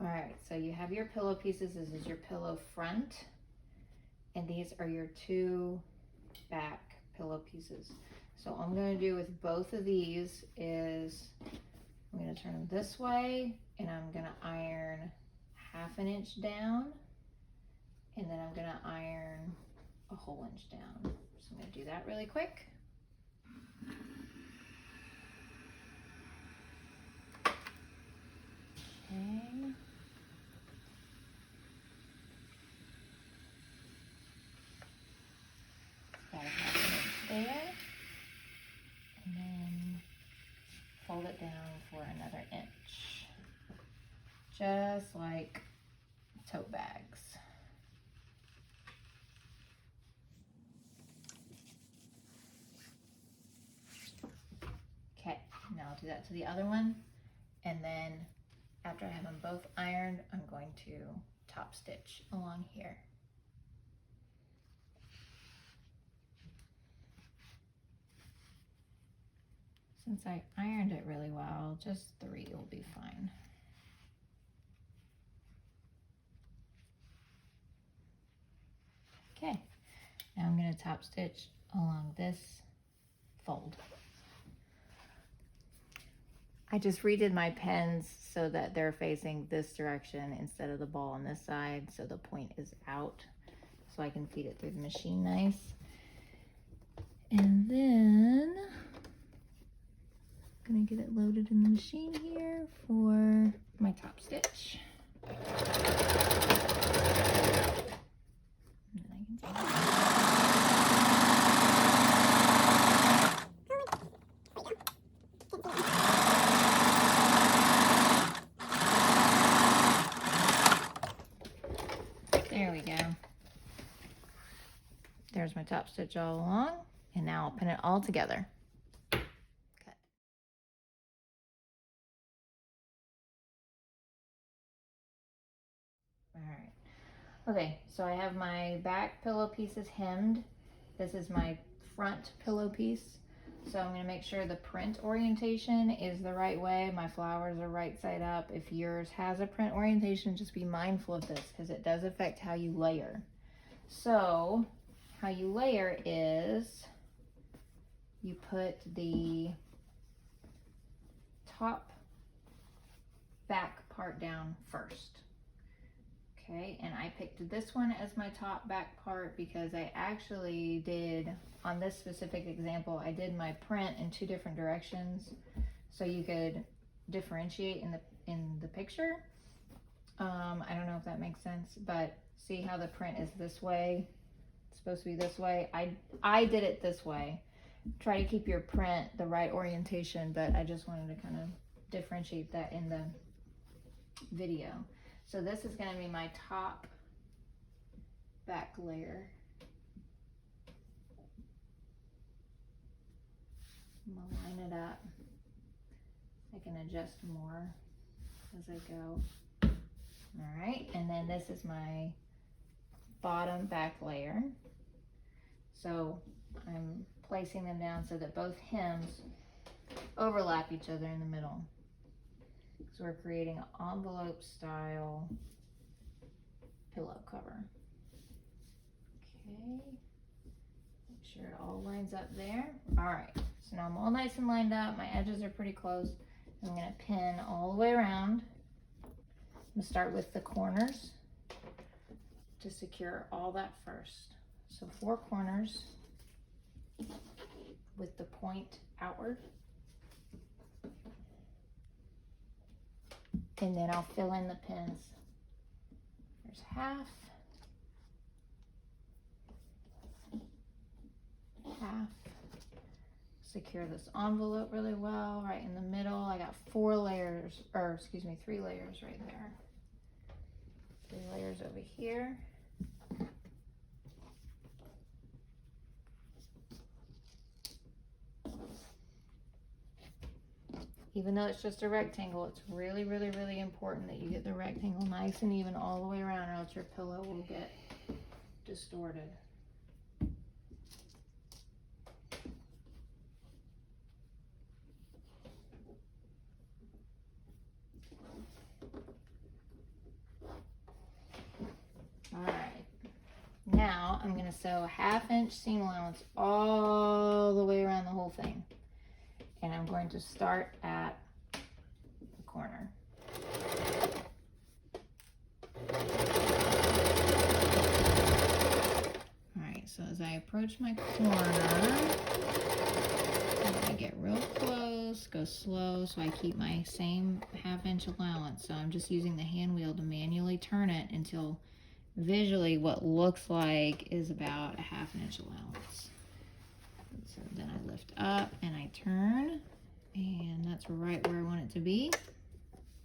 All right, so you have your pillow pieces. This is your pillow front, and these are your two back pillow pieces. So what I'm going to do with both of these is I'm going to turn them this way, and I'm going to iron 1/2 inch down, and then I'm going to iron a whole inch down. So I'm going to do that really quick. Okay. Got a 1/2 inch there, and then fold it down for another inch, just like tote bags. Okay, now I'll do that to the other one, and then after I have them both ironed, I'm going to top stitch along here. Since I ironed it really well, just 3 will be fine. Okay, now I'm going to top stitch along this fold. I just redid my pins so that they're facing this direction instead of the ball on this side, so the point is out, so I can feed it through the machine nice. And then I'm gonna get it loaded in the machine here for my top stitch. And then I can there we go. There's my top stitch all along, and now I'll pin it all together. Cut. All right. Okay, so I have my back pillow pieces hemmed. This is my front pillow piece. So I'm going to make sure the print orientation is the right way. My flowers are right side up. If yours has a print orientation, just be mindful of this because it does affect how you layer. So how you layer is you put the top back part down first. Okay, and I picked this one as my top back part because I actually did, on this specific example, I did my print in 2 different directions so you could differentiate in the picture. I don't know if that makes sense, but see how the print is this way? It's supposed to be this way. I did it this way. Try to keep your print the right orientation, but I just wanted to kind of differentiate that in the video. So this is going to be my top back layer. I'm going to line it up. I can adjust more as I go. All right, and then this is my bottom back layer. So I'm placing them down so that both hems overlap each other in the middle. So we're creating an envelope style pillow cover. Okay, make sure it all lines up there. All right, so now I'm all nice and lined up. My edges are pretty close. I'm gonna pin all the way around. I'm gonna start with the corners to secure all that first. So 4 corners with the point outward. And then I'll fill in the pins. There's 1/2, 1/2. Secure this envelope really well, right in the middle. I got 4 layers, or excuse me, 3 layers right there. 3 layers over here. Even though it's just a rectangle, it's really, really, really important that you get the rectangle nice and even all the way around, or else your pillow will get distorted. now I'm going to sew a 1/2 inch seam allowance all the way around the whole thing. And I'm going to start at the corner. Alright, so as I approach my corner, I'm going to get real close, go slow so I keep my same 1/2 inch allowance. So I'm just using the hand wheel to manually turn it until visually what looks like is about a 1/2 inch allowance. So then I lift up and I turn, and that's right where I want it to be.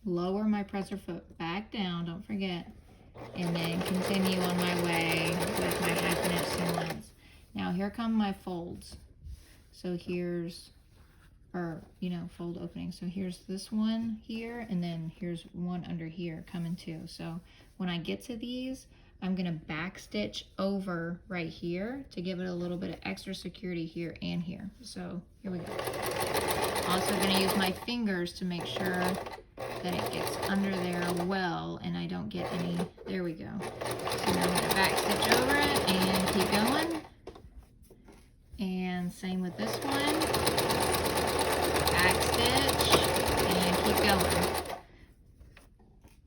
Lower my presser foot back down, don't forget, and then continue on my way with my 1/2 inch seam allowance. Now here come my folds. So here's, fold opening. So here's this one here, and then here's one under here coming too. So when I get to these, I'm gonna back stitch over right here to give it a little bit of extra security here and here. So here we go. Also gonna use my fingers to make sure that it gets under there well and I don't get any, there we go. So now I'm gonna back stitch over it and keep going. And same with this one. Back stitch and keep going.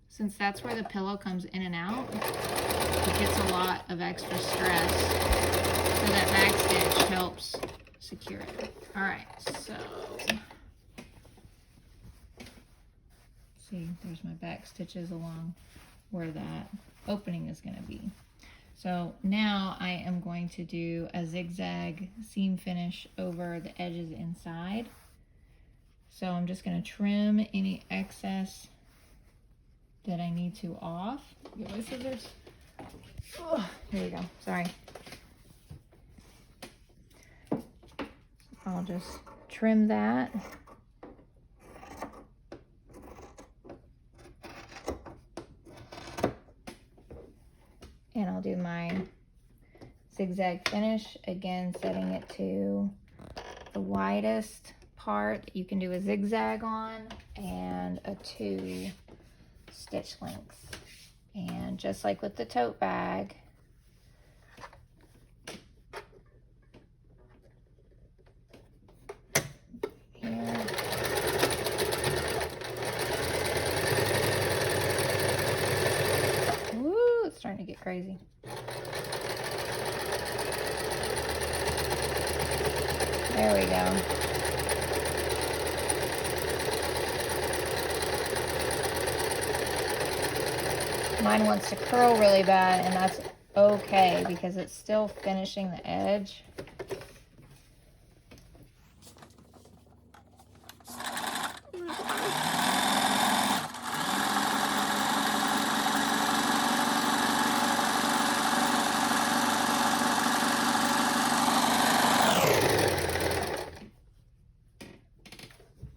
Since that's where the pillow comes in and out, it gets a lot of extra stress. So that back stitch helps secure it. All right, so see, there's my back stitches along where that opening is going to be. So now I am going to do a zigzag seam finish over the edges inside. So I'm just going to trim any excess that I need to off. Get my scissors. Oh, here we go. Sorry. I'll just trim that. And I'll do my zigzag finish, again setting it to the widest part you can do a zigzag on and a 2 stitch lengths. And just like with the tote bag, here. Woo, it's starting to get crazy. There we go. Mine wants to curl really bad, and that's okay because it's still finishing the edge.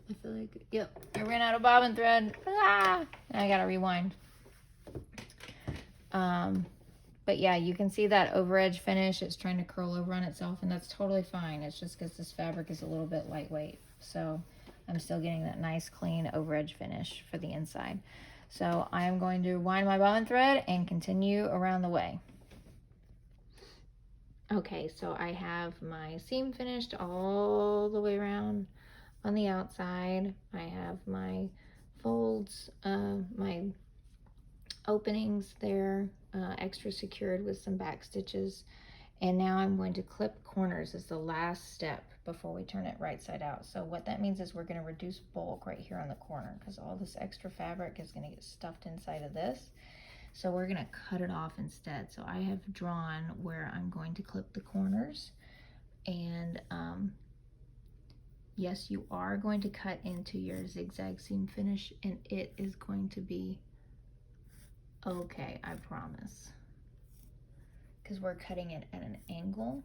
I feel like, yep, I ran out of bobbin thread. Ah, now I gotta rewind. But yeah, you can see that over edge finish. It's trying to curl over on itself, and that's totally fine. It's just because this fabric is a little bit lightweight. So I'm still getting that nice clean over edge finish for the inside. So I'm going to wind my bobbin thread and continue around the way. Okay, so I have my seam finished all the way around on the outside. I have my folds, my openings there, extra secured with some back stitches. And now I'm going to clip corners as the last step before we turn it right side out. So what that means is we're going to reduce bulk right here on the corner because all this extra fabric is going to get stuffed inside of this. So we're going to cut it off instead. So I have drawn where I'm going to clip the corners. And yes, you are going to cut into your zigzag seam finish, and it is going to be okay, I promise. Because we're cutting it at an angle.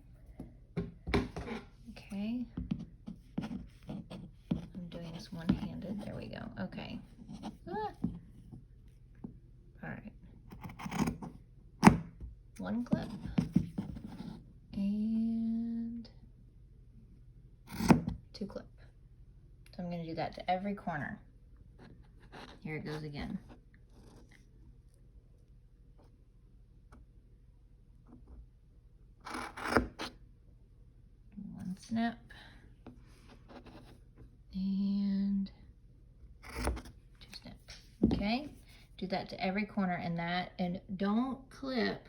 Okay. I'm doing this one-handed. There we go. Okay. Ah. All right. One clip. And 2 clip. So I'm going to do that to every corner. Here it goes again. snip and 2 snip. Okay, do that to every corner and don't clip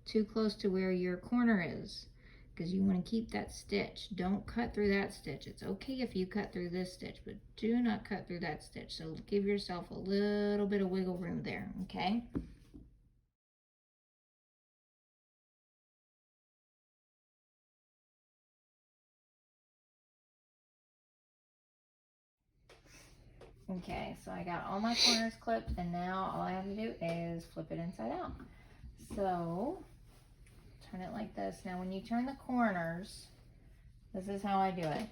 too close to where your corner is, because you want to keep that stitch. Don't cut through that stitch. It's okay if you cut through this stitch, but do not cut through that stitch. So give yourself a little bit of wiggle room there, okay? Okay, so I got all my corners clipped, and now all I have to do is flip it inside out. So turn it like this. Now when you turn the corners, this is how I do it,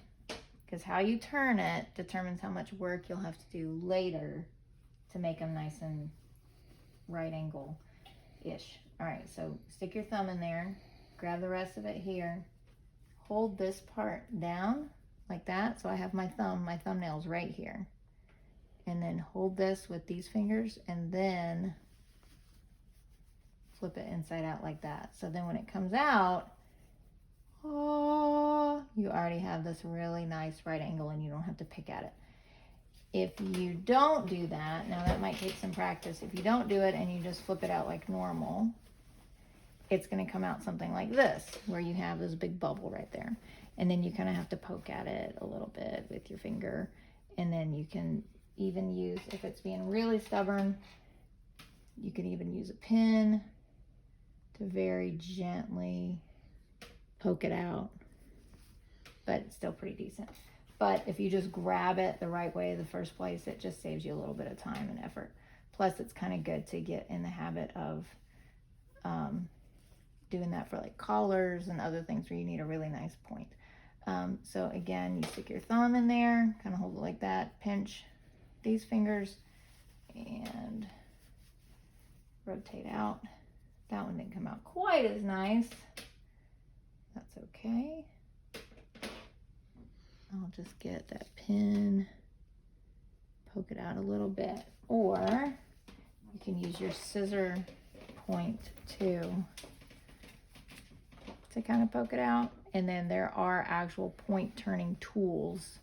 because how you turn it determines how much work you'll have to do later to make them nice and right angle-ish. All right, so stick your thumb in there, grab the rest of it here, hold this part down like that, so I have my thumbnails right here, and then hold this with these fingers and then flip it inside out like that. So then when it comes out, oh, you already have this really nice right angle and you don't have to pick at it. If you don't do that, now that might take some practice, if you don't do it and you just flip it out like normal, it's going to come out something like this, where you have this big bubble right there. And then you kind of have to poke at it a little bit with your finger. And then you can even use, if it's being really stubborn, you can even use a pin to very gently poke it out. But it's still pretty decent. But if you just grab it the right way the first place, it just saves you a little bit of time and effort. Plus, it's kind of good to get in the habit of doing that for like collars and other things where you need a really nice point. So again, you stick your thumb in there, kind of hold it like that, pinch these fingers, and rotate out. That one didn't come out quite as nice. That's okay. I'll just get that pin, poke it out a little bit, or you can use your scissor point too to kind of poke it out. And then there are actual point turning tools,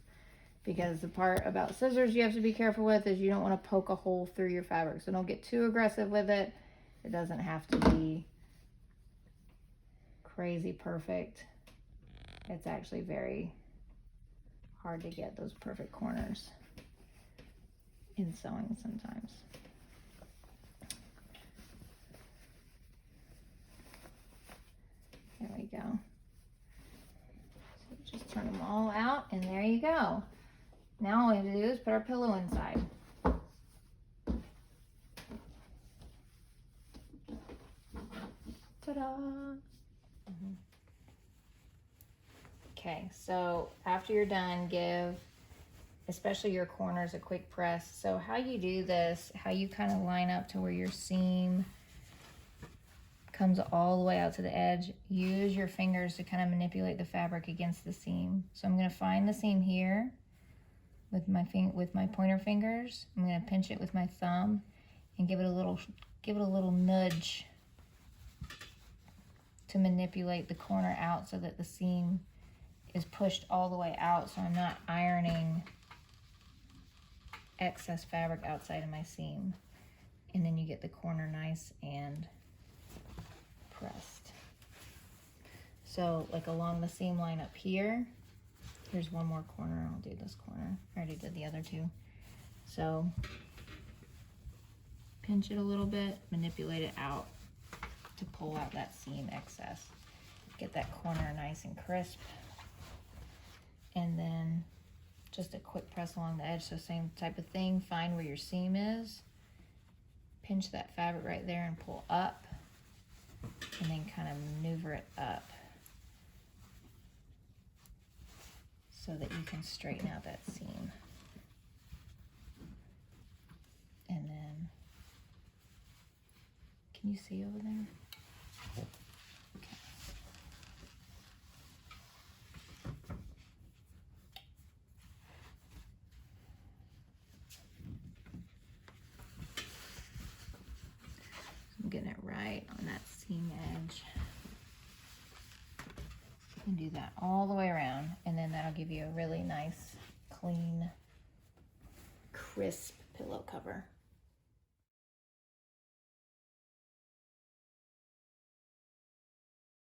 because the part about scissors you have to be careful with is you don't want to poke a hole through your fabric. So don't get too aggressive with it. It doesn't have to be crazy perfect. It's actually very hard to get those perfect corners in sewing sometimes. There we go. So just turn them all out, and there you go. Now all we have to do is put our pillow inside. Ta-da! Okay, so after you're done, give especially your corners a quick press. So how you do this, how you kind of line up to where your seam comes all the way out to the edge, use your fingers to kind of manipulate the fabric against the seam. So I'm going to find the seam here with my pointer fingers. I'm going to pinch it with my thumb and give it a little nudge to manipulate the corner out so that the seam is pushed all the way out, so I'm not ironing excess fabric outside of my seam. And then you get the corner nice and pressed. So like along the seam line up here, here's one more corner. I'll do this corner. I already did the other two. So pinch it a little bit, manipulate it out to pull out that seam excess. Get that corner nice and crisp. And then just a quick press along the edge. So same type of thing, find where your seam is, pinch that fabric right there and pull up, and then kind of maneuver it up so that you can straighten out that seam. And then, can you see over there? Okay. I'm getting it right on that seam edge. And do that all the way around, and then that'll give you a really nice, clean, crisp pillow cover.